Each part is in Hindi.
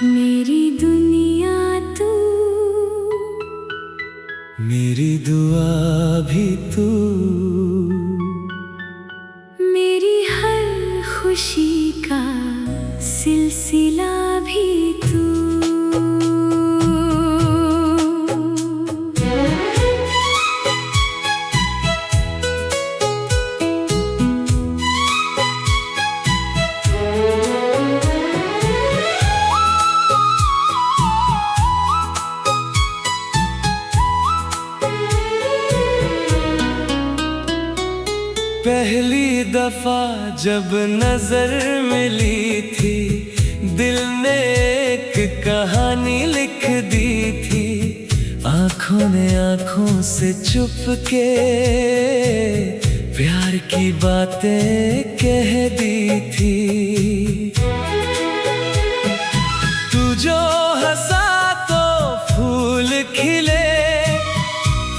मेरी दुनिया तू, मेरी दुआ भी तू, मेरी हर खुशी का सिलसिला भी तू। पहली दफा जब नजर मिली थी, दिल ने एक कहानी लिख दी थी। आंखों ने आंखों से चुप के प्यार की बातें कह दी थी। तू जो हंसा तो फूल खिले,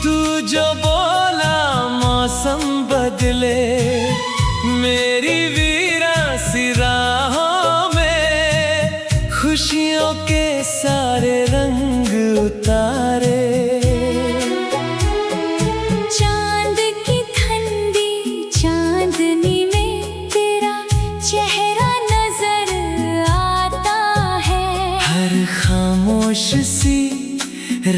तू जो बोला मौसम बदले। मेरी वीरान सी राहों में खुशियों के सारे रंग उतारे। चांद की ठंडी चांदनी में तेरा चेहरा नजर आता है। हर खामोश सी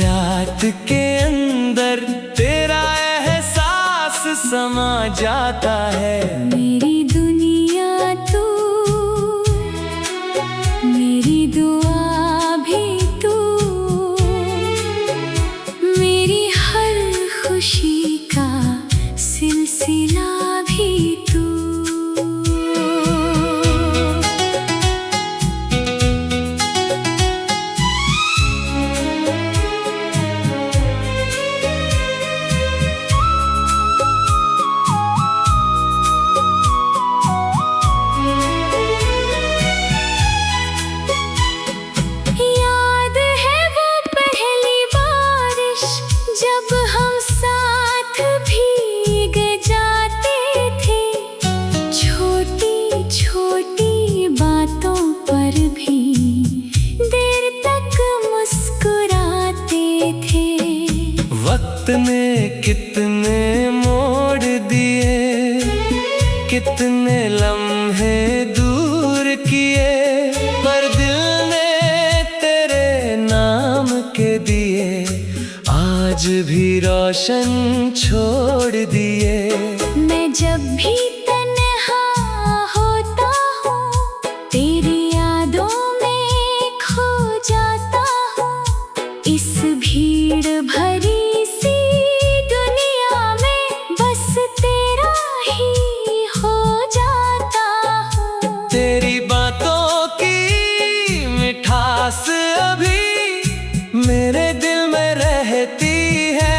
रात के अंदर तेरा एहसास समा जाता है। मेरी दुनिया तू, मेरी दुआ भी तू, मेरी हर खुशी का सिलसिला भी तू। याद है वो पहली बारिश जब हम साथ भीग जाते थे। छोटी छोटी बातों पर भी देर तक मुस्कुराते थे। वक्त ने कितने मोड़ दिए, कितने लम्हे दूर किए, पर दिल ने तेरे नाम के दिए आज भी रोशन छोड़ दिए। मैं जब भी तन्हा होता हूँ, तेरी यादों में खो जाता हूँ। इस भीड़ भरी सी दुनिया में बस तेरा ही हो जाता हूँ। तेरी बातों की मिठास अभी मेरे दिल में रहती है।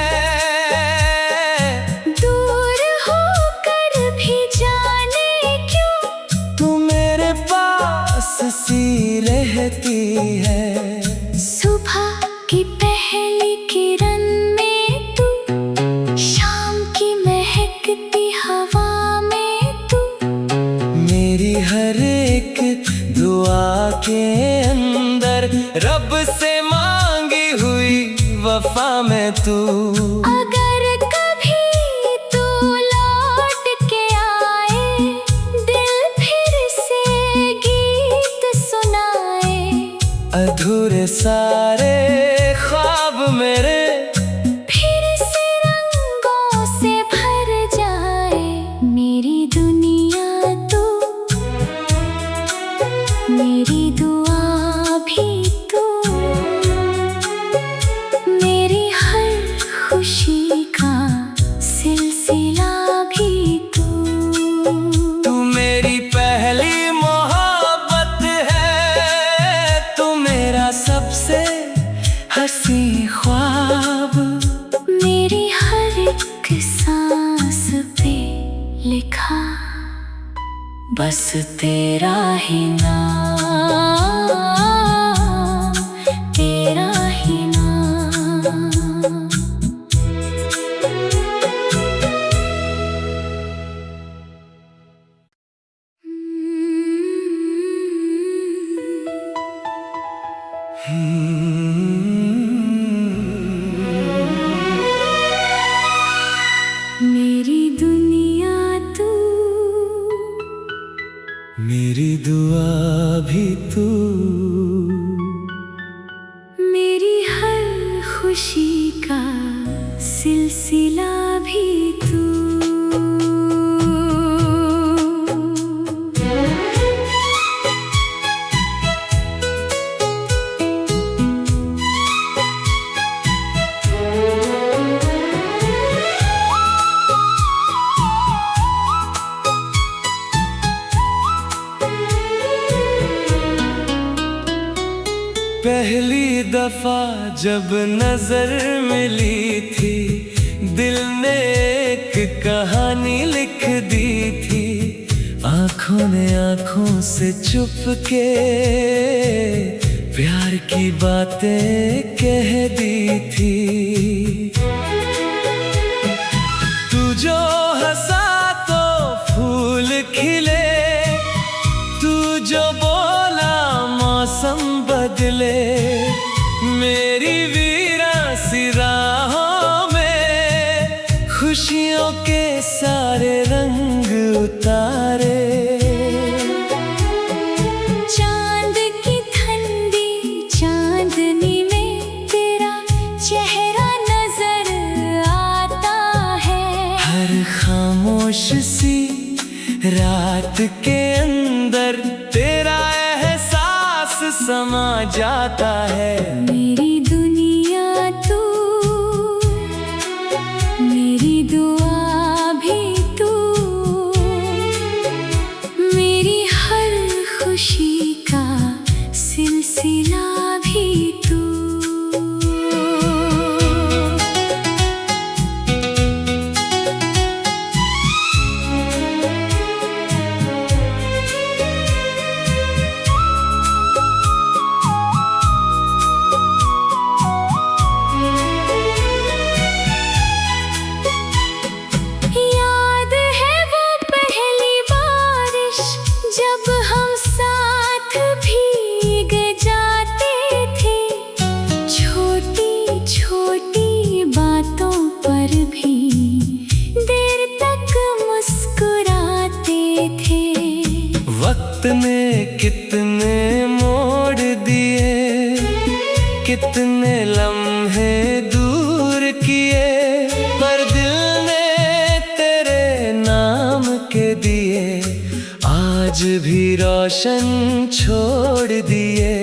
दूर होकर भी जाने क्यों तू मेरे पास सी रहती है। सुबह की पहली किरण में तू, शाम की महकती हवा में तू, मेरी हर एक दुआ के अंदर रब से मांगी हुई वफा में तू। अगर कभी तू लौट के आए, दिल फिर से गीत सुनाए। अधूरे सारे ख्वाब मेरे फिर से रंगों से भर जाए। मेरी दुनिया तू, मेरी दुआ भी तू, मेरी हर खुशी का सिलसिला भी तू। तू मेरी पहली मोहब्बत है, तू मेरा सबसे हंसी ख्वाब। मेरी हर एक सांस पे लिखा बस तेरा ही नाम। दफा जब नजर मिली थी, दिल ने एक कहानी लिख दी थी। आंखों ने आंखों से चुपके प्यार की बातें कह दी थी। तू जो हंसा तो फूल खिले, तू जो बोला मौसम बदले। मेरी वीरासी राहों में खुशियों के सारे रंग उतारे। चांद की ठंडी चांदनी में तेरा चेहरा नजर आता है। हर खामोश सी रात के अंदर तेरा एहसास समा जाता है। मेरी दुनिया तू, मेरी दुआ भी तू, मेरी हर खुशी का सिलसिला भी तू। याद है वो पहली बारिश जब हम साथ भीग जाते थे। छोटी छोटी बातों पर भी देर तक मुस्कुराते थे। वक्त ने कितने मोड़ दिए, कितने लम्हे दूर किए, पर दिल ने तेरे नाम के दिए आज भी रोशन छोड़ दिए।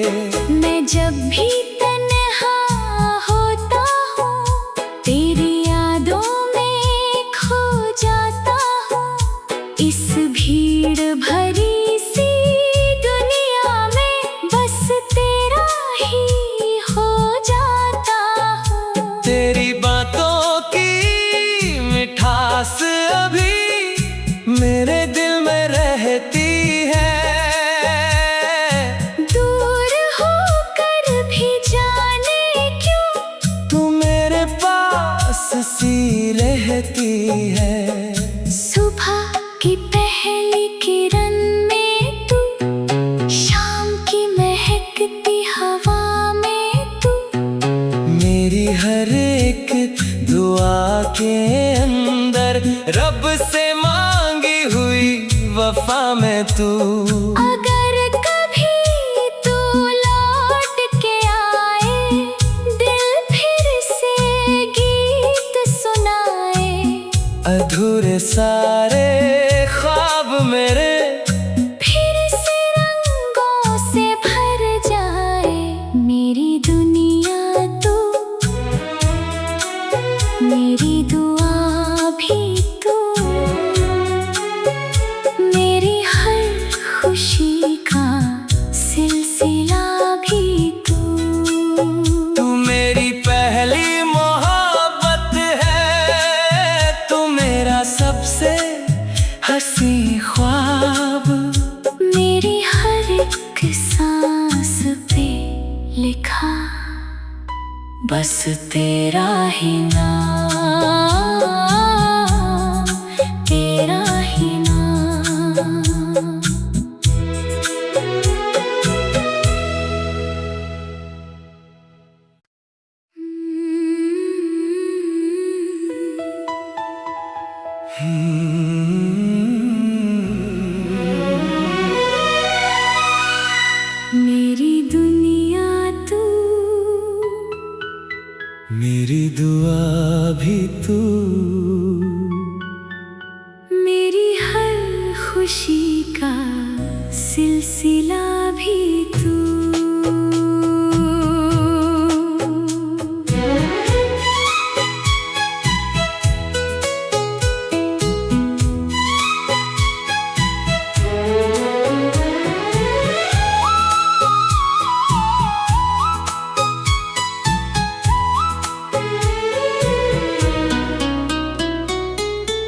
मैं जब भी तन्हा होता हूँ, तेरी यादों में खो जाता हूँ। इस भीड़ भरी सी दुनिया में बस तेरा ही हो जाता हूँ। तेरी बातों की मिठास अभी मेरे दिल में रहती है। दूर होकर भी जाने क्यों तू मेरे पास सी रहती है। सुबह की पहली किरण में तू, शाम की महकती हवा में तू, मेरी हर एक दुआ के अंदर रब से मांगी हुई वफा में तू। अगर कभी तू लौट के आए, दिल फिर से गीत सुनाए। अधूरे सारे ख्वाब मेरे फिर से रंगों से भर जाए। मेरी दुनिया तू, मेरी दुआ भी तू, मेरी हर खुशी का सिलसिला भी तू। तू मेरी पहली मोहब्बत है, तू मेरा सबसे हंसी ख्वाब। मेरी हर एक सांस पे लिखा बस तेरा ही नाम, तेरा ही नाम। मेरी दुनिया तू, मेरी दुआ भी तू, मेरी हर खुशी का सिलसिला भी तू।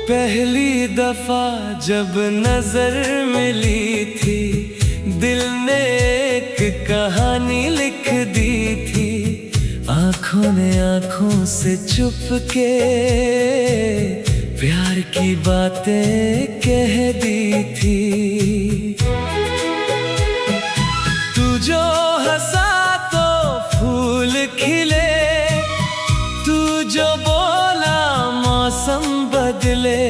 पहली दफा जब नजर मिली थी, दिल ने एक कहानी लिख दी थी। आंखों ने आंखों से छुप के प्यार की बातें कह दी थी। तू जो हंसा तो फूल खिले, तू जो बोला मौसम बदले।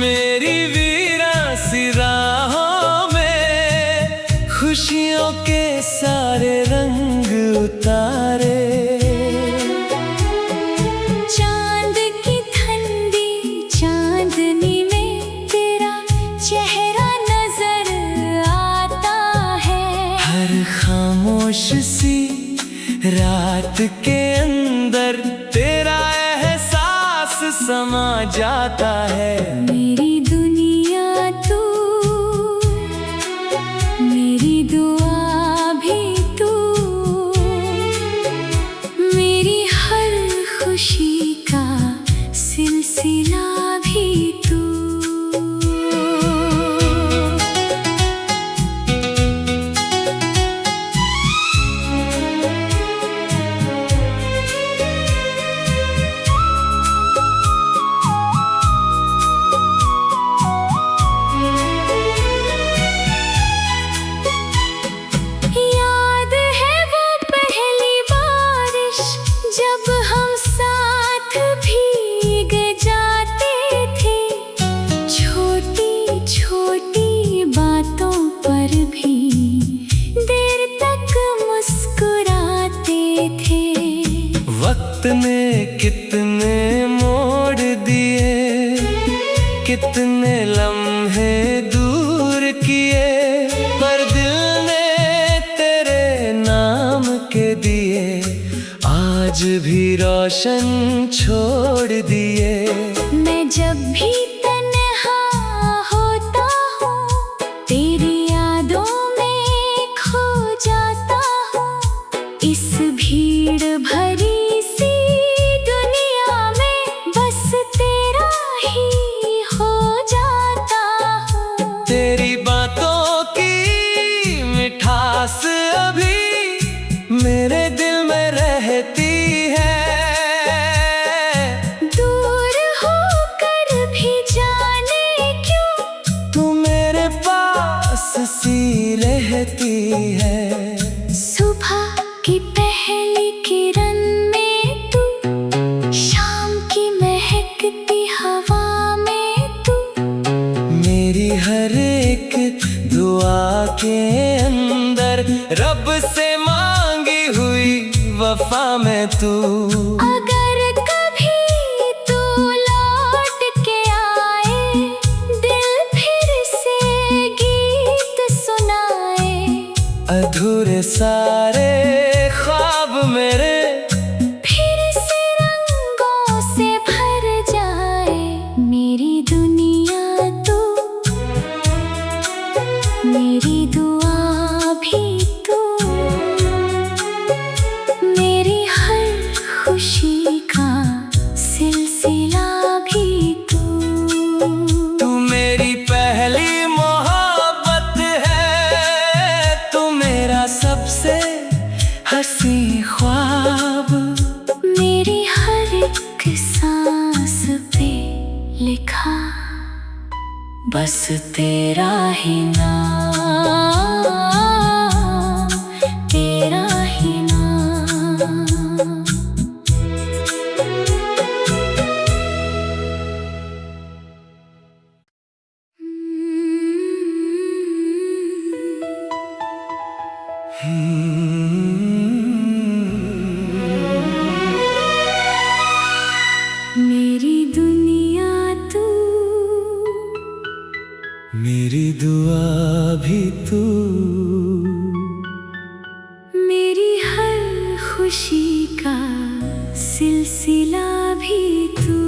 मेरी वीरान सी राहों में खुशियों के सारे रंग उतारे। चांद की ठंडी चांदनी में तेरा चेहरा नजर आता है। हर खामोश सी रात के अंदर तेरा एहसास समा जाता है। मेरी दुनिया तू, मेरी दुआ भी तू, मेरी हर खुशी का सिलसिला भी तू। याद है वो पहली बारिश जब हम साथ भीग जाते थे। छोटी छोटी बातों पर भी देर तक मुस्कुराते थे। वक्त ने कितने मोड़ दिए, कितने लम्हे दूर किए, पर दिल ने तेरे नाम के दिए आज भी रोशन छोड़ दिए। मैं जब भी तन्हा होता हूँ, तेरी यादों में खो जाता हूँ। इस भीड़ भरी सी दुनिया में बस तेरा ही हो जाता हूँ। तेरी बातों की मिठास अभी मेरे दिल में रहती है। दूर होकर भी जाने क्यों तू मेरे पास सी रहती है। सुबह की पहली किरण में तू, शाम की महकती हवा में तू, मेरी हर एक दुआ के अंदर रब से मांगी हुई वफा में तू। अगर कभी तू लौट के आए, दिल फिर से गीत सुनाए। अधूरे सारे ख्वाब मेरे फिर से रंगों से भर जाए। मेरी दुनिया तू, मेरी दुआ भी तू, मेरी हर खुशी का सिलसिला भी तू। तू मेरी पहली मोहब्बत है, तू मेरा सबसे हंसी ख्वाब। मेरी हर एक सांस पे लिखा बस तेरा ही नाम, तेरा ही नाम। मेरी दुनिया तू, मेरी दुआ भी तू, मेरी हर खुशी का सिलसिला भी तू।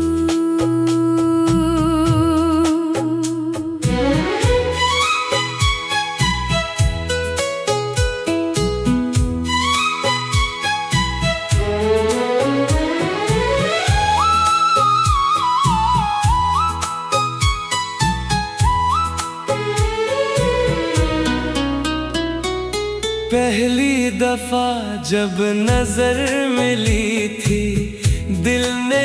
पहली दफा जब नजर मिली थी, दिल ने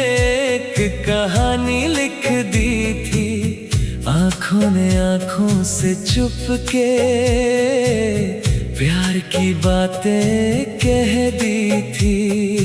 एक कहानी लिख दी थी। आंखों ने आंखों से छुप के प्यार की बातें कह दी थी।